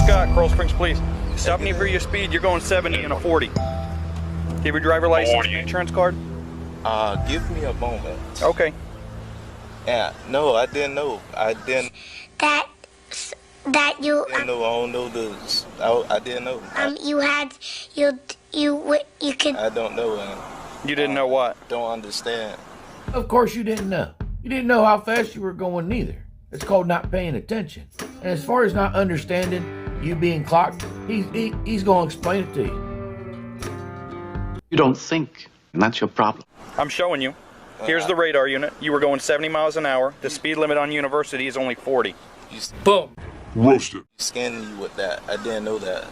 Scott, Coral Springs Police. Stop me for your speed. You're going 70 and a 40. Do you have your driver license and insurance card? Give me a moment. Okay. Yeah, no, I didn't know. I didn't. That you. I don't know this. I didn't know. You could. I don't know. You didn't know what? Don't understand. Of course you didn't know. You didn't know how fast you were going neither. It's called not paying attention. And as far as not understanding you being clocked, he's going to explain it to you. You don't think, and that's your problem. I'm showing you. Here's the radar unit. You were going 70 miles an hour. The speed limit on University is only 40. Boom. Roasted. Scanning you with that. I didn't know that.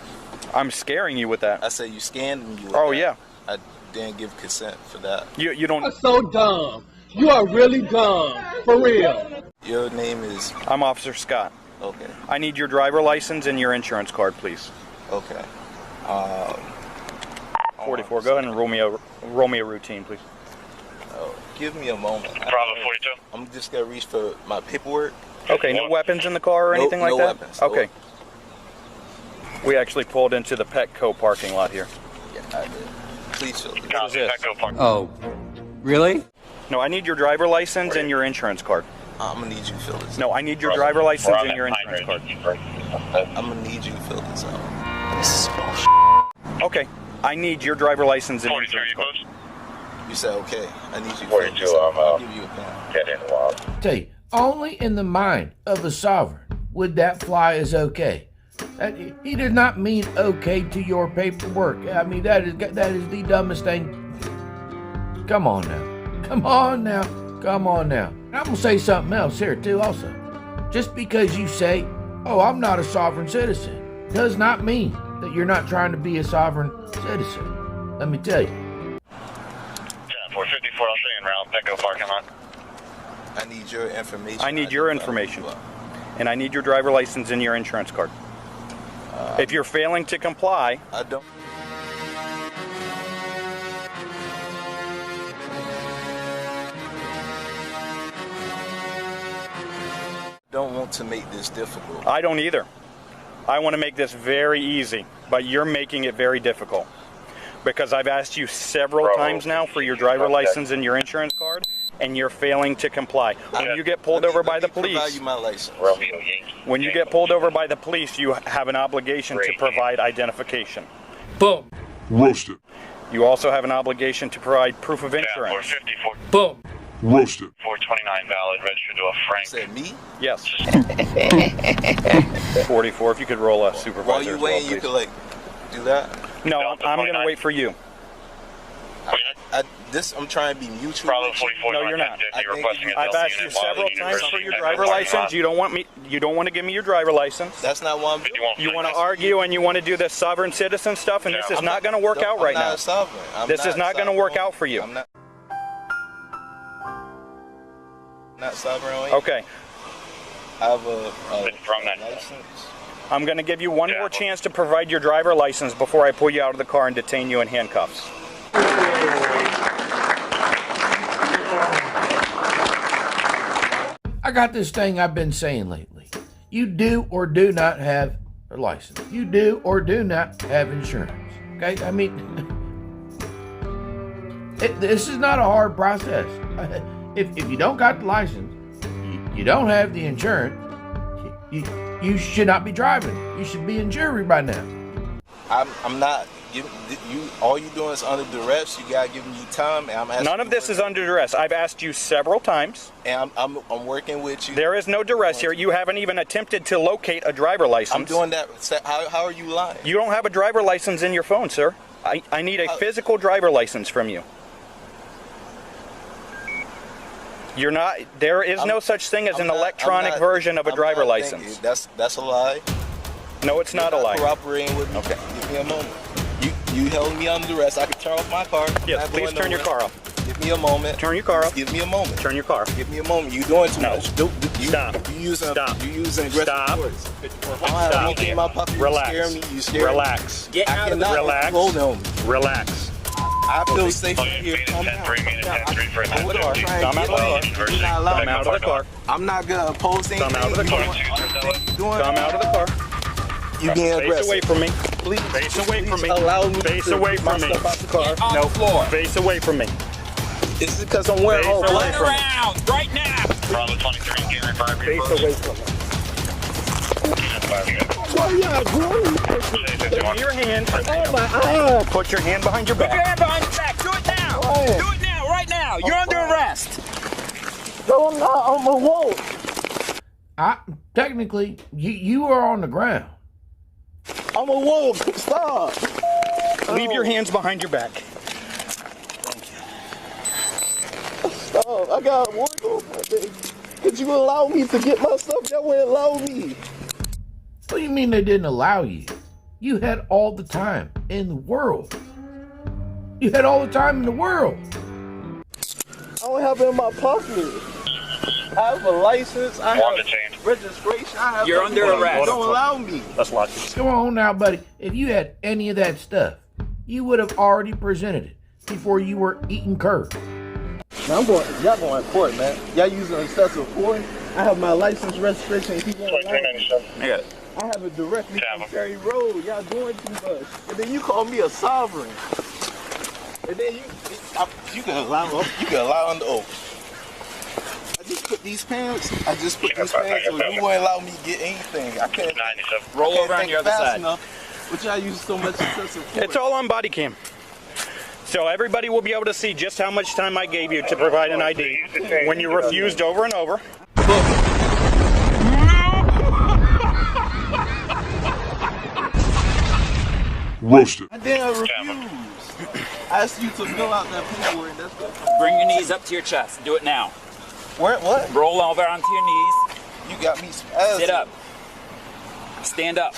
I'm scaring you with that. I said you scanned me with that. Oh, yeah. I didn't give consent for that. You don't. That's so dumb. You are really dumb. For real. Your name is? I'm Officer Scott. Okay. I need your driver license and your insurance card, please. Okay. 44. Go ahead and roll me a routine, please. Oh, give me a moment. Bravo 42. I'm just gonna reach for my paperwork. Okay, no weapons in the car or anything like no that? Weapons. Okay. We actually pulled into the Petco parking lot here. Yeah, I did. Please fill it. What is this? Oh, really? No, I need your driver license and your insurance card. I'm gonna need you to fill this. No, I need your driver license and your insurance card. I'm gonna need you to fill this out. This is bullshit. Okay, I need your driver license and 42, insurance you card. close? You said okay. I need you to fill 42, this out. I'll I'm give you a pen. Get in the wild. Tell you, only in the mind of a sovereign would that fly as okay. He does not mean okay to your paperwork. I mean, that is the dumbest thing. Come on now. Come on now. Come on now. I'm going to say something else here too also. Just because you say, oh, I'm not a sovereign citizen, does not mean that you're not trying to be a sovereign citizen. Let me tell you. 454, I'll see you in round Petco parking lot. I need your information. I need your information. And I need your driver license and your insurance card. If you're failing to comply, I don't want to make this difficult. I don't either. I want to make this very easy, but you're making it very difficult. Because I've asked you several times now for your driver license and your insurance card, and you're failing to comply. When you get pulled over by the police, when you get pulled over by the police, you have an obligation to provide identification. Boom. Roasted. You also have an obligation to provide proof of insurance. 454. Boom. Roasted. 429 valid, registered to a Frank. Said me? Yes. 44, if you could roll a supervisor. While you waiting, you could do that? No, I'm going to wait for you. I'm trying to be mutual. Bravo 44. No, you're not. I've asked you several times for your driver license. You don't want to give me your driver license. That's not what I'm doing. You want to argue and you want to do this sovereign citizen stuff, and this is not going to work out right now. This is not going to work out for you. I'm not sovereign. Okay. I have a license. I'm going to give you one more chance to provide your driver license before I pull you out of the car and detain you in handcuffs. I got this thing I've been saying lately. You do or do not have a license. You do or do not have insurance. Okay? I mean, this is not a hard process. If you don't got the license, you don't have the insurance, you should not be driving. You should be in jury by now. I'm not. All you doing is under duress. You gotta give me time. And I'm asking. None of this is under duress. I've asked you several times. And I'm working with you. There is no duress here. You haven't even attempted to locate a driver license. I'm doing that. How are you lying? You don't have a driver license in your phone, sir. I need a physical driver license from you. You're not. There is no such thing as an electronic version of a driver license. That's a lie. No, it's not a lie. Cooperating with me. Okay. Give me a moment. You held me under duress. I can turn off my car. Yes, please turn your car off. Give me a moment. Turn your car off. Give me a moment. Turn your car. Give me a moment. You doing too much. Stop. You using aggressive Stop. words. I don't have anything in my pocket. Relax. You scare me. You scare Relax. me. I cannot Relax. hold on. Relax. I feel safe here. Come out. Come out of the car. I'm not gonna oppose anything. Come out of the car. Come out of the car. You being Face aggressive. away from me. Please, Face away from me. Allow me Face to away get my from me. stuff out the car. No, floor. Face away from me. Is it because I'm wearing all Face away black? from me. Around right now. Bravo 23, Gamer 5. Face away from me. What are y'all doing? Put your hand. Oh my eye. Put your hand behind your Put your back. hand behind your back. Do it now. Oh. Do it now, right now. You're under arrest. No, I'm not. I'm a wolf. Technically, you are on the ground. I'm a wolf. Stop. Leave your hands behind your back. Stop. I got work on my day. Could you allow me to get my stuff? Y'all wouldn't allow me. What do you mean they didn't allow you? You had all the time in the world. You had all the time in the world. I don't have it in my pocket. I have a license. I One have to change. registration. I have. You're under arrest. Don't allow me. Let's lock this. Come on now, buddy. If you had any of that stuff, you would have already presented it before you were eating curd. Now y'all going to court, man. Y'all using excessive force. I have my license, registration, and people won't allow me. 2397. I have it directly from Travel. Cherry Road. Y'all doing too much. And then you call me a sovereign. And then You can allow under oath. I just put these pants. So you wouldn't allow me to get anything. I can't. 97. Roll I can't over on think your other fast side. enough, but y'all use so much excessive force. It's all on body cam. So everybody will be able to see just how much time I gave you to provide an ID when you refused over and over. Roasted. I didn't refuse. I asked you to fill out that paperwork. That's what. Bring your knees up to your chest. Do it now. What? Roll over onto your knees. You got me spazzed. Sit up. Stand up.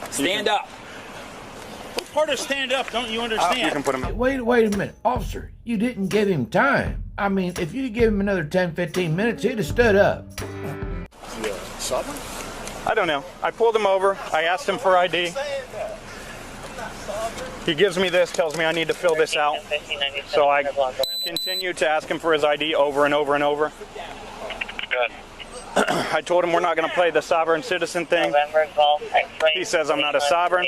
Stand up. Part of stand up, don't you understand? You can put them. Wait a minute. Officer, you didn't give him time. I mean, if you gave him another 10, 15 minutes, he'd have stood up. I don't know. I pulled him over. I asked him for ID. He gives me this, tells me I need to fill this out. So I continue to ask him for his ID over and over and over. Good. I told him we're not going to play the sovereign citizen thing. He says I'm not a sovereign.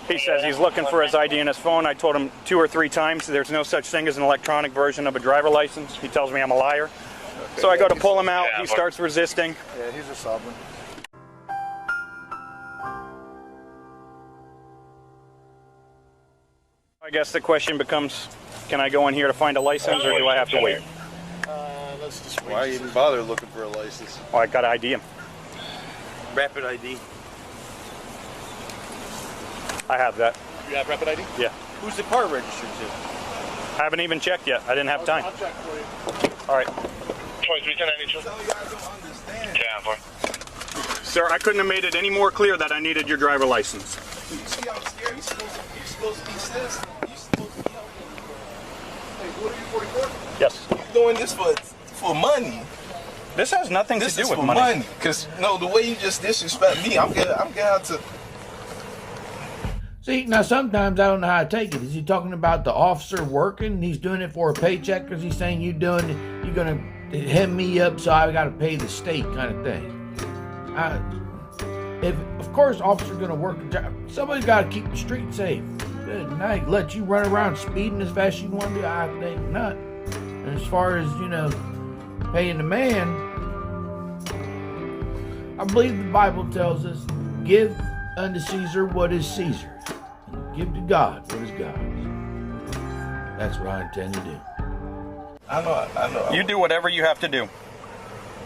He says he's looking for his ID in his phone. I told him 2 or 3 times there's no such thing as an electronic version of a driver license. He tells me I'm a liar. So I go to pull him out. He starts resisting. Yeah, he's a sovereign. I guess the question becomes, can I go in here to find a license or do I have to wait? Let's just wait. Why even bother looking for a license? Oh, I got to ID him. Rapid ID. I have that. You have rapid ID? Yeah. Who's the car registered to? I haven't even checked yet. I didn't have time. I'll check for you. All right. 2392. No, y'all don't understand. Yeah, for. Sir, I couldn't have made it any more clear that I needed your driver license. You see how scared you're supposed to be sensitive. You're supposed to be helping. Hey, what are you 44? Yes. You're doing this for money. This has nothing This to do is with for money. Cause no, the way you just disrespect me, I'm gonna have to. See, now sometimes I don't know how to take it. Is he talking about the officer working and he's doing it for a paycheck? Or is he saying you're gonna hem me up so I gotta pay the state kind of thing? If of course officer's gonna work a job, somebody's gotta keep the street safe. Good night. Let you run around speeding as fast as you want to. I think not. And as far as paying the man, I believe the Bible tells us, give unto Caesar what is Caesar's, and give to God what is God's. That's what I intend to do. I know. You do whatever you have to do.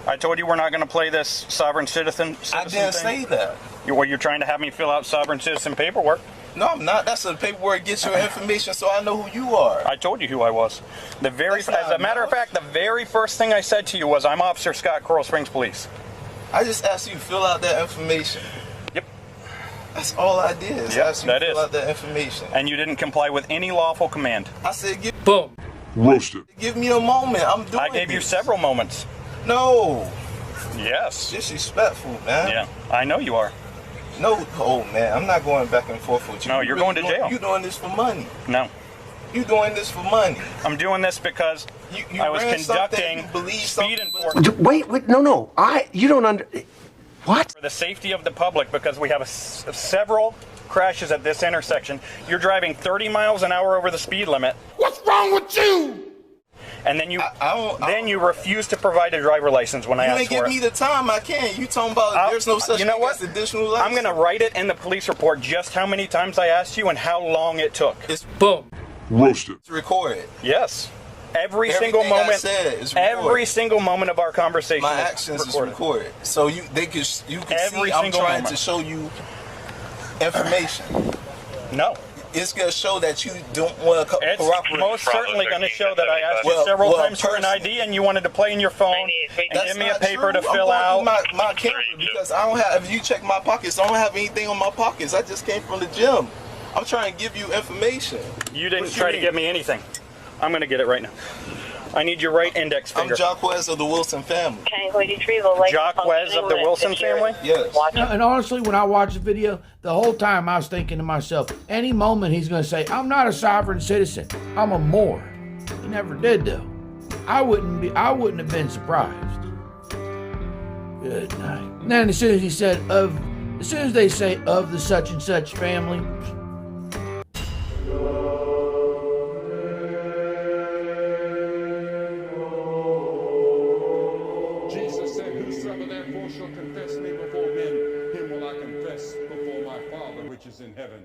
I told you we're not going to play this sovereign citizen I didn't thing. say that. You're trying to have me fill out sovereign citizen paperwork. No, I'm not. That's the paperwork gets your information, so I know who you are. I told you who I was. As a matter of fact, the very first thing I said to you was, I'm Officer Scott, Coral Springs Police. I just asked you to fill out that information. Yep. That's all I did. Is Yep, ask you to that fill is. out that information. And you didn't comply with any lawful command. I said, Roasted. give me a moment. I'm doing. I gave you this. several moments. No, Yes. disrespectful, man. Yeah, I know you are. No, oh man, I'm not going back and forth with you. No, you're going to jail. You doing this for money. No. You doing this for money. I'm doing this because You I was ran something, conducting you believe speed something, enforcement. Wait, no. You don't under. What? For the safety of the public, because we have several crashes at this intersection. You're driving 30 miles an hour over the speed limit. What's wrong with you? And then you refuse to provide a driver license when I ask for it. You ain't give me the time I can. You talking about there's no such you know thing what? as additional license. I'm going to write it in the police report just how many times I asked you and how long it took. It's Boom. Roasted. recorded. Yes. Every Everything single I moment. said is recorded. Every single moment of our conversation. My is actions is recorded. recorded. So you can Every see I'm single trying moment. to show you information. No. It's gonna show that you don't want to It's cooperate. most certainly going to show that I asked you Well, several well, times for an ID and you wanted to play in your phone and That's give me a not paper true. to fill I'm out. going through my camera because I don't have. If you check my pockets, I don't have anything on my pockets. I just came from the gym. I'm trying to give you information. You didn't What try mean? to give me anything. I'm going to get it right now. I need your right index I'm finger. Jacquez of the Wilson family. Jacquez of the Wilson family? Yes. And honestly, when I watched the video, the whole time I was thinking to myself, any moment he's going to say, I'm not a sovereign citizen, I'm a Moor. He never did, though. I wouldn't have been surprised. Good night. And then as soon as they say of the such and such family, Jesus said, whosoever therefore shall confess me before men, him will I confess before my Father which is in heaven.